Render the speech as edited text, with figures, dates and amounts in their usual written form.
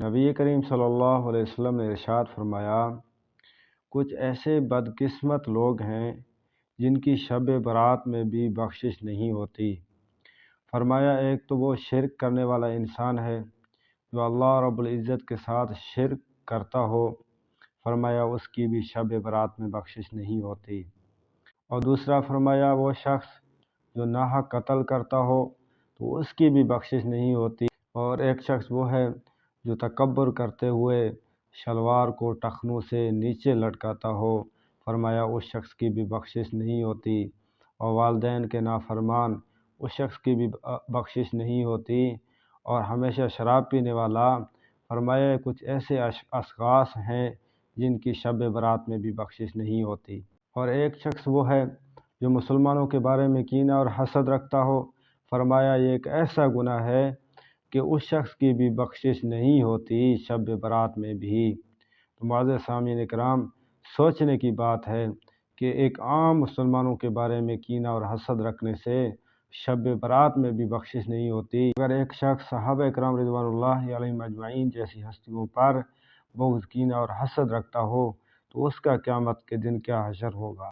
نبی کریم صلی اللہ علیہ وسلم نے ارشاد فرمایا، کچھ ایسے بدقسمت لوگ ہیں جن کی شب برات میں بھی بخشش نہیں ہوتی۔ فرمایا ایک تو وہ شرک کرنے والا انسان ہے جو اللہ رب العزت کے ساتھ شرک کرتا ہو، فرمایا اس کی بھی شب برات میں بخشش نہیں ہوتی۔ اور دوسرا فرمایا وہ شخص جو ناحق قتل کرتا ہو تو اس کی بھی بخشش نہیں ہوتی۔ اور ایک شخص وہ ہے جو تکبر کرتے ہوئے شلوار کو ٹخنوں سے نیچے لٹکاتا ہو، فرمایا اس شخص کی بھی بخشش نہیں ہوتی۔ اور والدین کے نافرمان اس شخص کی بھی بخشش نہیں ہوتی۔ اور ہمیشہ شراب پینے والا، فرمایا کچھ ایسے اشخاص ہیں جن کی شب برات میں بھی بخشش نہیں ہوتی۔ اور ایک شخص وہ ہے جو مسلمانوں کے بارے میں کینہ اور حسد رکھتا ہو، فرمایا یہ ایک ایسا گناہ ہے کہ اس شخص کی بھی بخشش نہیں ہوتی شب برات میں بھی۔ تو معزز سامعین کرام، سوچنے کی بات ہے کہ ایک عام مسلمانوں کے بارے میں کینہ اور حسد رکھنے سے شب برات میں بھی بخشش نہیں ہوتی۔ اگر ایک شخص صحابہ کرام رضوان اللہ علیہم اجمعین جیسی ہستیوں پر بغض، کینہ اور حسد رکھتا ہو تو اس کا قیامت کے دن کیا حشر ہوگا۔